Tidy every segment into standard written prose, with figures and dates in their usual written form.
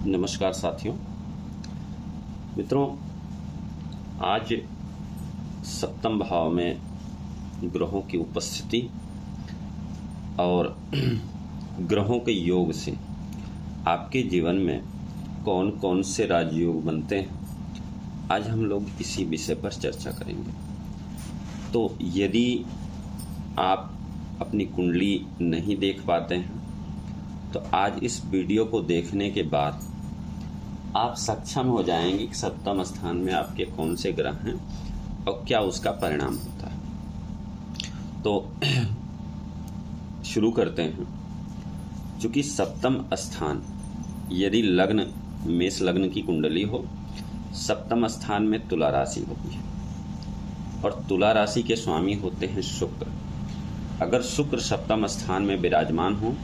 नमस्कार साथियों, मित्रों। आज सप्तम भाव में ग्रहों की उपस्थिति और ग्रहों के योग से आपके जीवन में कौन कौन से राजयोग बनते हैं, आज हम लोग इसी विषय पर चर्चा करेंगे। तो यदि आप अपनी कुंडली नहीं देख पाते हैं तो आज इस वीडियो को देखने के बाद आप सक्षम हो जाएंगे कि सप्तम स्थान में आपके कौन से ग्रह हैं और क्या उसका परिणाम होता है। तो शुरू करते हैं। चूंकि सप्तम स्थान यदि लग्न मेष लग्न की कुंडली हो, सप्तम स्थान में तुला राशि होती है और तुला राशि के स्वामी होते हैं शुक्र। अगर शुक्र सप्तम स्थान में विराजमान हो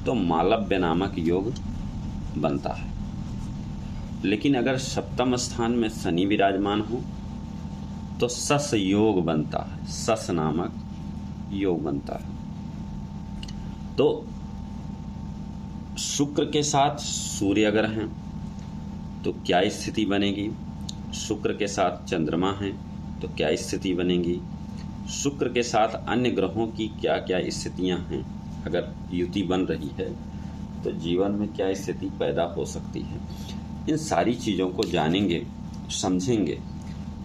तो मालव्य नामक योग बनता है। लेकिन अगर सप्तम स्थान में शनि विराजमान हो तो सस योग बनता है, सस नामक योग बनता है। तो शुक्र के साथ सूर्य अगर हैं तो क्या स्थिति बनेगी, शुक्र के साथ चंद्रमा हैं तो क्या स्थिति बनेगी, शुक्र के साथ अन्य ग्रहों की क्या क्या स्थितियां हैं, अगर युति बन रही है तो जीवन में क्या स्थिति पैदा हो सकती है। इन सारी चीज़ों को जानेंगे, समझेंगे।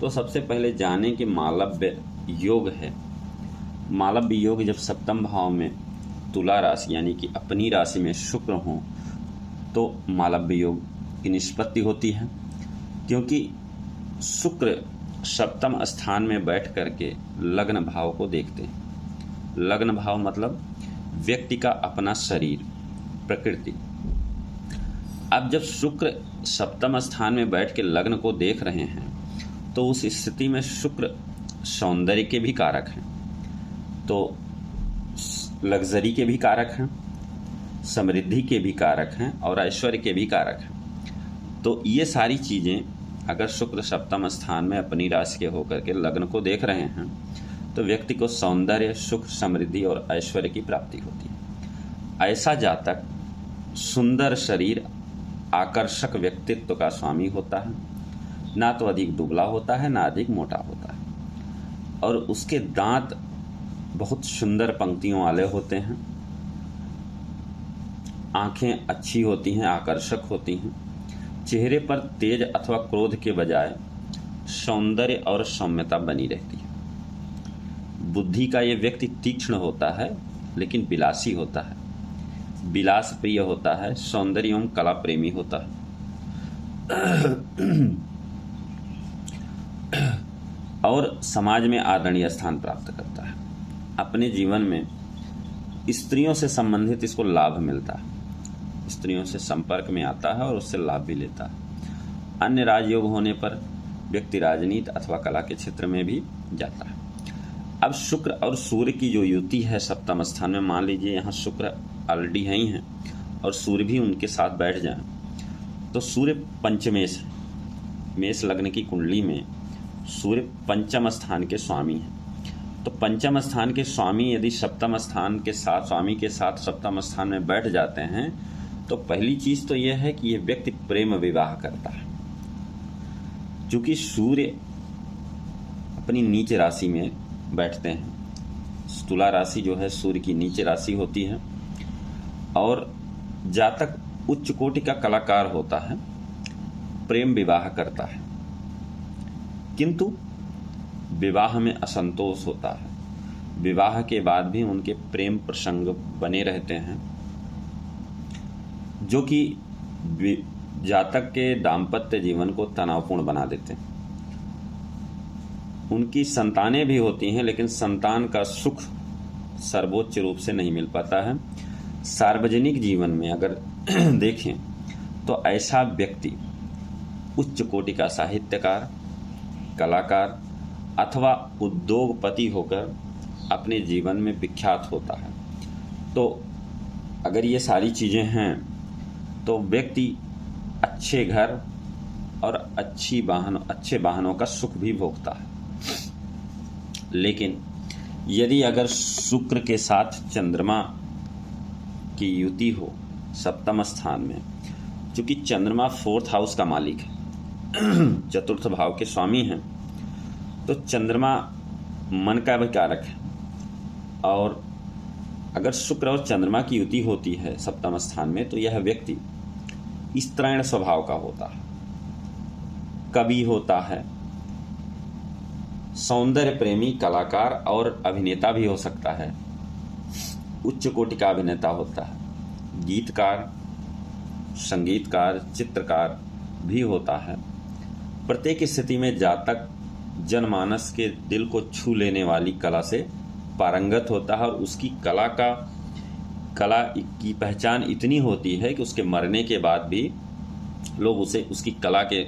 तो सबसे पहले जानें कि मालव्य योग है। मालव्य योग जब सप्तम भाव में तुला राशि यानी कि अपनी राशि में शुक्र हो तो मालव्य योग की निष्पत्ति होती है, क्योंकि शुक्र सप्तम स्थान में बैठ करके लग्न भाव को देखते हैं। लग्न भाव मतलब व्यक्ति का अपना शरीर, प्रकृति। अब जब शुक्र सप्तम स्थान में बैठ के लग्न को देख रहे हैं तो उस स्थिति में शुक्र सौंदर्य के भी कारक हैं, तो लग्जरी के भी कारक हैं, समृद्धि के भी कारक हैं और ऐश्वर्य के भी कारक हैं। तो ये सारी चीज़ें अगर शुक्र सप्तम स्थान में अपनी राशि के होकर के लग्न को देख रहे हैं तो व्यक्ति को सौंदर्य, सुख, समृद्धि और ऐश्वर्य की प्राप्ति होती है। ऐसा जातक सुंदर शरीर, आकर्षक व्यक्तित्व का स्वामी होता है। ना तो अधिक दुबला होता है, ना अधिक मोटा होता है, और उसके दांत बहुत सुंदर पंक्तियों वाले होते हैं। आंखें अच्छी होती हैं, आकर्षक होती हैं। चेहरे पर तेज अथवा क्रोध के बजाय सौंदर्य और सौम्यता बनी रहती है। बुद्धि का ये व्यक्ति तीक्ष्ण होता है लेकिन विलासी होता है, विलास प्रिय होता है, सौंदर्य एवं कला प्रेमी होता है। और समाज में आदरणीय स्थान प्राप्त करता है। अपने जीवन में स्त्रियों से संबंधित इसको लाभ मिलता है, स्त्रियों से संपर्क में आता है और उससे लाभ भी लेता है। अन्य राजयोग होने पर व्यक्ति राजनीति अथवा कला के क्षेत्र में भी जाता है। अब शुक्र और सूर्य की जो युति है सप्तम स्थान में, मान लीजिए यहाँ शुक्र ऑलरेडी है ही हैं और सूर्य भी उनके साथ बैठ जाए तो सूर्य पंचमेश है। मेष लग्न की कुंडली में सूर्य पंचम स्थान के स्वामी हैं। तो पंचम स्थान के स्वामी यदि सप्तम स्थान के साथ, स्वामी के साथ सप्तम स्थान में बैठ जाते हैं तो पहली चीज तो यह है कि यह व्यक्ति प्रेम विवाह करता है। चूंकि सूर्य अपनी नीच राशि में बैठते हैं, तुला राशि जो है सूर्य की नीच राशि होती है, और जातक उच्च कोटि का कलाकार होता है, प्रेम विवाह करता है, किंतु विवाह में असंतोष होता है। विवाह के बाद भी उनके प्रेम प्रसंग बने रहते हैं, जो कि जातक के दाम्पत्य जीवन को तनावपूर्ण बना देते हैं। उनकी संतानें भी होती हैं लेकिन संतान का सुख सर्वोच्च रूप से नहीं मिल पाता है। सार्वजनिक जीवन में अगर देखें तो ऐसा व्यक्ति उच्च कोटि का साहित्यकार, कलाकार अथवा उद्योगपति होकर अपने जीवन में विख्यात होता है। तो अगर ये सारी चीज़ें हैं तो व्यक्ति अच्छे घर और अच्छे वाहनों का सुख भी भोगता है। लेकिन यदि अगर शुक्र के साथ चंद्रमा की युति हो सप्तम स्थान में चूँकि चंद्रमा 4th हाउस का मालिक है, चतुर्थ भाव के स्वामी हैं, तो चंद्रमा मन का भी कारक है। और अगर शुक्र और चंद्रमा की युति होती है सप्तम स्थान में, तो यह व्यक्ति स्त्रैण स्वभाव का होता है, कवि होता है, सौंदर्य प्रेमी कलाकार और अभिनेता भी हो सकता है, उच्च कोटि का अभिनेता होता है, गीतकार, संगीतकार, चित्रकार भी होता है। प्रत्येक स्थिति में जातक जनमानस के दिल को छू लेने वाली कला से पारंगत होता है और उसकी कला की पहचान इतनी होती है कि उसके मरने के बाद भी लोग उसे उसकी कला के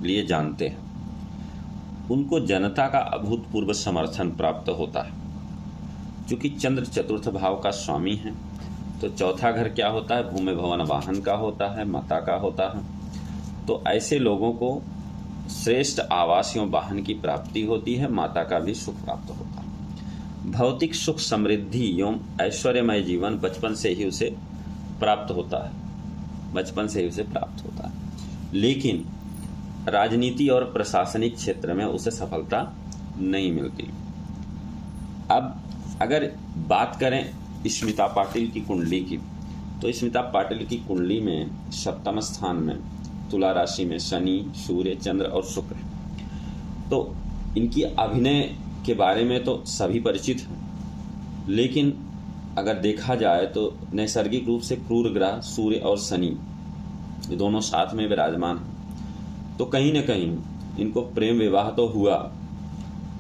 लिए जानते हैं। उनको जनता का अभूतपूर्व समर्थन प्राप्त होता है। क्योंकि चंद्र चतुर्थ भाव का स्वामी है, तो चौथा घर क्या होता है? भूमि भवन वाहन का होता है, माता का होता है। तो ऐसे लोगों को श्रेष्ठ आवास एवं वाहन की प्राप्ति होती है, माता का भी सुख प्राप्त होता है। भौतिक सुख, समृद्धि एवं ऐश्वर्यमय जीवन बचपन से ही उसे प्राप्त होता है, लेकिन राजनीति और प्रशासनिक क्षेत्र में उसे सफलता नहीं मिलती। अब अगर बात करें स्मिता पाटिल की कुंडली की, तो स्मिता पाटिल की कुंडली में सप्तम स्थान में तुला राशि में शनि, सूर्य, चंद्र और शुक्र। तो इनकी अभिनय के बारे में तो सभी परिचित हैं, लेकिन अगर देखा जाए तो नैसर्गिक रूप से क्रूर ग्रह सूर्य और शनि ये दोनों साथ में विराजमान हैं, तो कहीं न कहीं इनको प्रेम विवाह तो हुआ,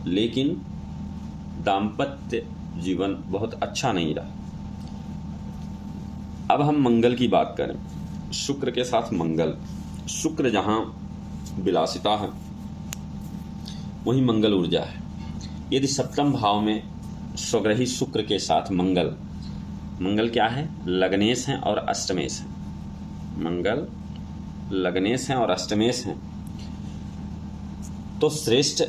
लेकिन दाम्पत्य जीवन बहुत अच्छा नहीं रहा। अब हम मंगल की बात करें, शुक्र के साथ मंगल। शुक्र जहां विलासिता है वहीं मंगल ऊर्जा है। यदि सप्तम भाव में स्वग्रही शुक्र के साथ मंगल क्या है? लग्नेश हैं और अष्टमेश हैं। मंगल लग्नेश हैं और अष्टमेश हैं, तो श्रेष्ठ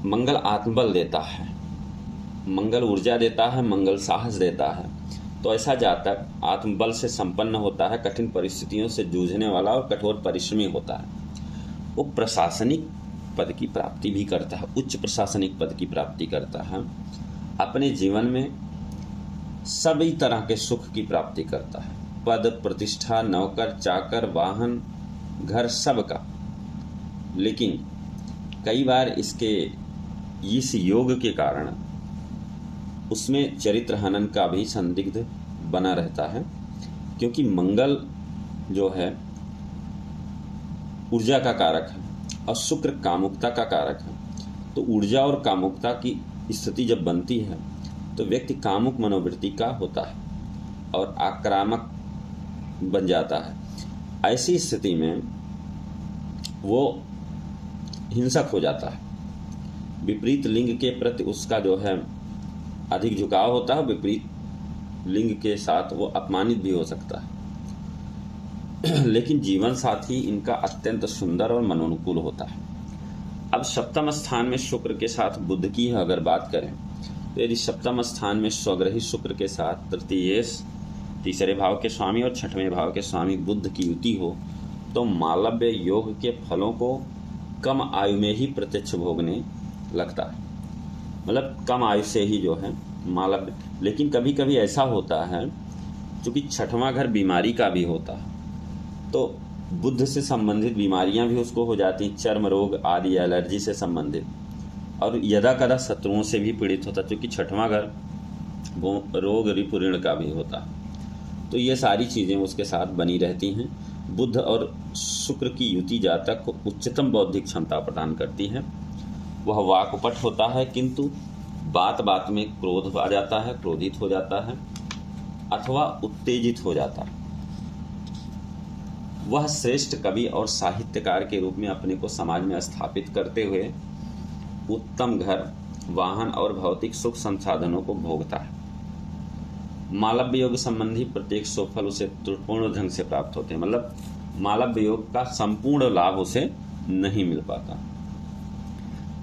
मंगल आत्मबल देता है, मंगल ऊर्जा देता है, मंगल साहस देता है। तो ऐसा जातक आत्मबल से संपन्न होता है, कठिन परिस्थितियों से जूझने वाला और कठोर परिश्रमी होता है। वो प्रशासनिक पद की प्राप्ति भी करता है, उच्च प्रशासनिक पद की प्राप्ति करता है। अपने जीवन में सभी तरह के सुख की प्राप्ति करता है, पद, प्रतिष्ठा, नौकर, चाकर, वाहन, घर, सब का। लेकिन कई बार इस योग के कारण उसमें चरित्र हनन का भी संदिग्ध बना रहता है, क्योंकि मंगल जो है ऊर्जा का कारक है और शुक्र कामुकता का कारक है। तो ऊर्जा और कामुकता की स्थिति जब बनती है तो व्यक्ति कामुक मनोवृत्ति का होता है और आक्रामक बन जाता है। ऐसी स्थिति में वो हिंसक हो जाता है, विपरीत लिंग के प्रति उसका जो है अधिक झुकाव होता है, विपरीत लिंग के साथ वो अपमानित भी हो सकता है। लेकिन जीवन साथी इनका अत्यंत सुंदर और मनोनुकूल होता है। अब सप्तम स्थान में शुक्र के साथ बुध की अगर बात करें, तो यदि सप्तम स्थान में स्वग्रही शुक्र के साथ तृतीयेश, तीसरे भाव के स्वामी और छठवें भाव के स्वामी बुध की युति हो, तो मालव्य योग के फलों को कम आयु में ही प्रत्यक्ष भोगने लगता है। मतलब कम आयु से ही जो है मालव्य। लेकिन कभी कभी ऐसा होता है, क्योंकि छठवां घर बीमारी का भी होता है, तो बुध से संबंधित बीमारियां भी उसको हो जाती, चर्म रोग आदि, एलर्जी से संबंधित, और यदा कदा शत्रुओं से भी पीड़ित होता, क्योंकि छठवां घर वो रोग रिपुऋण का भी होता। तो ये सारी चीज़ें उसके साथ बनी रहती हैं। बुध और शुक्र की युति जातक को उच्चतम बौद्धिक क्षमता प्रदान करती है। वह वाक्पट होता है, किंतु बात बात में क्रोध आ जाता है, क्रोधित हो जाता है अथवा उत्तेजित हो जाता है। वह श्रेष्ठ कवि और साहित्यकार के रूप में अपने को समाज में स्थापित करते हुए उत्तम घर, वाहन और भौतिक सुख संसाधनों को भोगता है। मालव्य योग संबंधी प्रत्येक सुफल उसे त्रुटिपूर्ण ढंग से प्राप्त होते हैं। मतलब मालव्य योग का संपूर्ण लाभ उसे नहीं मिल पाता।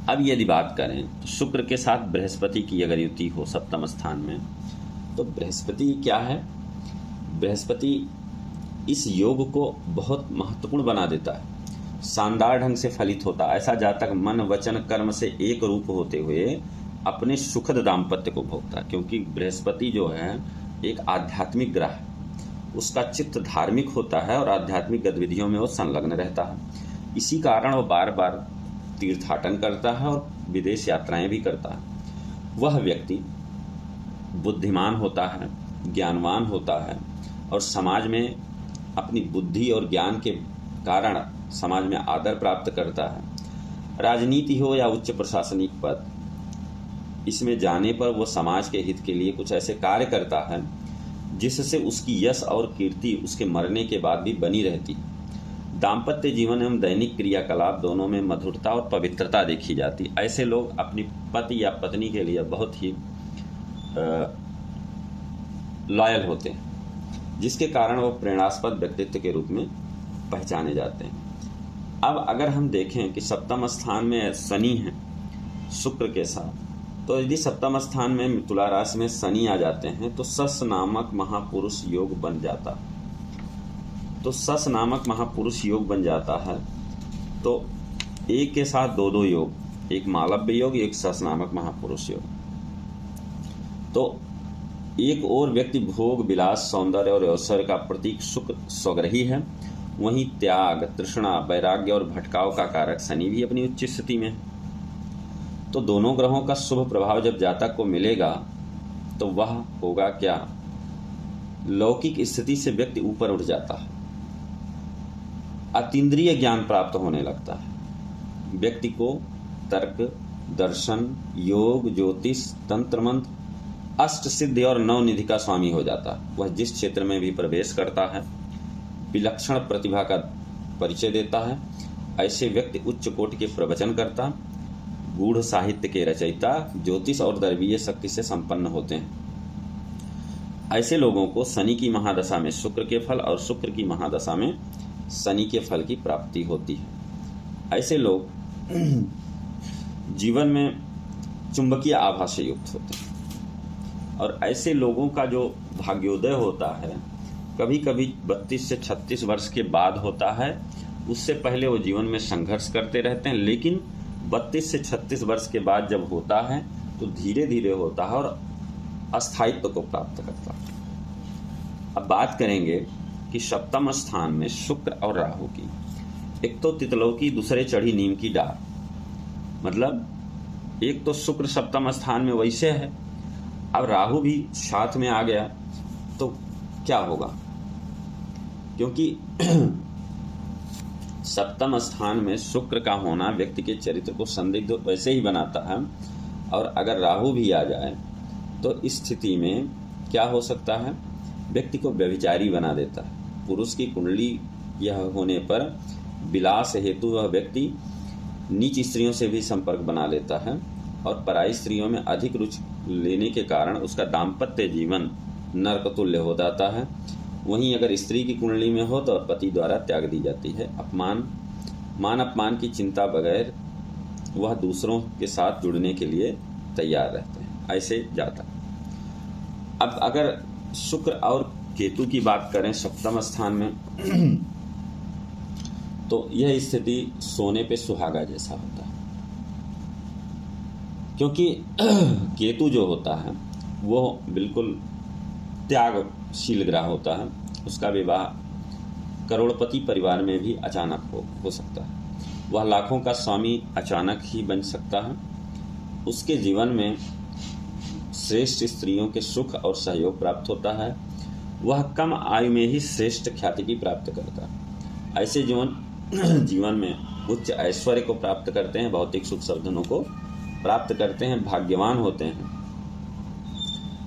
अब यदि बात करें तो शुक्र के साथ बृहस्पति की अगर युति हो सप्तम स्थान में, तो बृहस्पति क्या है? बृहस्पति इस योग को बहुत महत्वपूर्ण बना देता है, शानदार ढंग से फलित होता है। ऐसा जातक मन वचन कर्म से एक रूप होते हुए अपने सुखद दाम्पत्य को भोगता है, क्योंकि बृहस्पति जो है एक आध्यात्मिक ग्रह है, उसका चित्त धार्मिक होता है और आध्यात्मिक गतिविधियों में वो संलग्न रहता है। इसी कारण वो बार बार तीर्थाटन करता है और विदेश यात्राएं भी करता है। वह व्यक्ति बुद्धिमान होता है, ज्ञानवान होता है और समाज में अपनी बुद्धि और ज्ञान के कारण समाज में आदर प्राप्त करता है। राजनीति हो या उच्च प्रशासनिक पद, इसमें जाने पर वो समाज के हित के लिए कुछ ऐसे कार्य करता है जिससे उसकी यश और कीर्ति उसके मरने के बाद भी बनी रहती है। दाम्पत्य जीवन एवं दैनिक क्रियाकलाप दोनों में मधुरता और पवित्रता देखी जाती। ऐसे लोग अपनी पति या पत्नी के लिए बहुत ही लॉयल होते हैं, जिसके कारण वो प्रेरणास्पद व्यक्तित्व के रूप में पहचाने जाते हैं। अब अगर हम देखें कि सप्तम स्थान में शनि है शुक्र के साथ, तो यदि सप्तम स्थान में तुला राशि में शनि आ जाते हैं तो सस नामक महापुरुष योग बन जाता है। तो सस नामक महापुरुष योग बन जाता है तो एक के साथ दो दो योग, एक मालव्य योग, एक सस नामक महापुरुष योग। तो एक और व्यक्ति भोग विलास सौंदर्य और ऐश्वर्य का प्रतीक शुक्र स्वग्रही है, वहीं त्याग तृष्णा वैराग्य और भटकाव का कारक शनि भी अपनी उच्च स्थिति में है। तो दोनों ग्रहों का शुभ प्रभाव जब जातक को मिलेगा तो वह होगा क्या, लौकिक स्थिति से व्यक्ति ऊपर उठ जाता है, अतीन्द्रिय ज्ञान प्राप्त होने लगता है। व्यक्ति को तर्क दर्शन योग ज्योतिष तंत्र मंत्र अष्ट सिद्धि और नवनिधि का स्वामी हो जाता है। वह जिस क्षेत्र में भी प्रवेश करता है विलक्षण प्रतिभा का परिचय देता है। ऐसे व्यक्ति उच्च कोटि के प्रवचन करता, गूढ़ साहित्य के रचयिता, ज्योतिष और दैवीय शक्ति से संपन्न होते हैं। ऐसे लोगों को शनि की महादशा में शुक्र के फल और शुक्र की महादशा में शनि के फल की प्राप्ति होती है। ऐसे लोग जीवन में चुंबकीय आभा से युक्त होते हैं और ऐसे लोगों का जो भाग्योदय होता है कभी कभी 32 से 36 वर्ष के बाद होता है। उससे पहले वो जीवन में संघर्ष करते रहते हैं, लेकिन 32 से 36 वर्ष के बाद जब होता है तो धीरे धीरे होता है और अस्थायित्व को प्राप्त करता है। अब बात करेंगे कि सप्तम स्थान में शुक्र और राहु की। एक तो तितलौकी, दूसरे चढ़ी नीम की डार। मतलब एक तो शुक्र सप्तम स्थान में वैसे है, अब राहु भी साथ में आ गया तो क्या होगा, क्योंकि सप्तम स्थान में शुक्र का होना व्यक्ति के चरित्र को संदिग्ध वैसे ही बनाता है, और अगर राहु भी आ जाए तो इस स्थिति में क्या हो सकता है, व्यक्ति को व्यभिचारी बना देता है। पुरुष की कुंडली यह होने पर विलास हेतु वह व्यक्ति नीच स्त्रियों से भी संपर्क बना लेता है और पराई स्त्रियों में अधिक रुचि लेने के कारण उसका दाम्पत्य जीवन नरक तुल्य हो जाता है। वहीं अगर स्त्री की कुंडली में हो तो पति द्वारा त्याग दी जाती है। मान अपमान की चिंता बगैर वह दूसरों के साथ जुड़ने के लिए तैयार रहते हैं। ऐसे जाता। अब अगर शुक्र और केतु की बात करें सप्तम स्थान में तो यह स्थिति सोने पे सुहागा जैसा होता है, क्योंकि केतु जो होता है वो बिल्कुल त्यागशील ग्रह होता है। उसका विवाह करोड़पति परिवार में भी अचानक हो सकता है। वह लाखों का स्वामी अचानक ही बन सकता है। उसके जीवन में श्रेष्ठ स्त्रियों के सुख और सहयोग प्राप्त होता है। वह कम आयु में ही श्रेष्ठ ख्याति की प्राप्त करता है। ऐसे जीवन में उच्च ऐश्वर्य को प्राप्त करते हैं, भौतिक सुख साधनों को प्राप्त करते हैं, भाग्यवान होते हैं।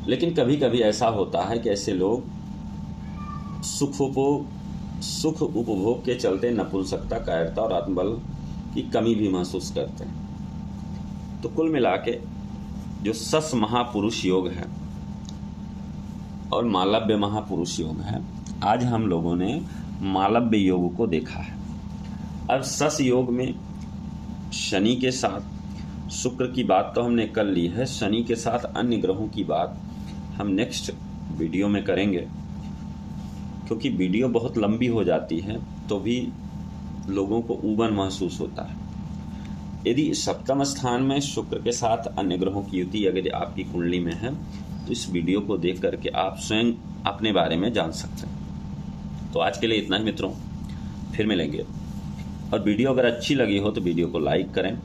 लेकिन कभी कभी ऐसा होता है कि ऐसे लोग सुख उपभोग के चलते नपुंसकता, कायरता और आत्मबल की कमी भी महसूस करते हैं। तो कुल मिला के जो सस महापुरुष योग है और मालव्य महापुरुष योग है, आज हम लोगों ने मालव्य योग को देखा है। अब सस योग में शनि के साथ शुक्र की बात तो हमने कर ली है, शनि के साथ अन्य ग्रहों की बात हम नेक्स्ट वीडियो में करेंगे। क्योंकि वीडियो बहुत लंबी हो जाती है तो भी लोगों को ऊबन महसूस होता है। यदि सप्तम स्थान में शुक्र के साथ अन्य ग्रहों की युति अगर आपकी कुंडली में है तो इस वीडियो को देख करके आप स्वयं अपने बारे में जान सकते हैं। तो आज के लिए इतना ही मित्रों, फिर मिलेंगे। और वीडियो अगर अच्छी लगी हो तो वीडियो को लाइक करें,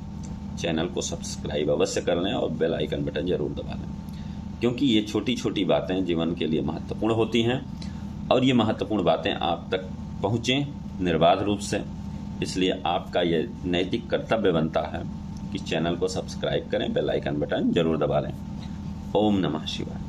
चैनल को सब्सक्राइब अवश्य कर लें और बेल आइकन बटन जरूर दबा लें, क्योंकि ये छोटी छोटी बातें जीवन के लिए महत्वपूर्ण होती हैं और ये महत्वपूर्ण बातें आप तक पहुँचें निर्बाध रूप से। इसलिए आपका ये नैतिक कर्तव्य बनता है कि चैनल को सब्सक्राइब करें, बेल आइकन बटन जरूर दबा लें। ओम नमः शिवाय।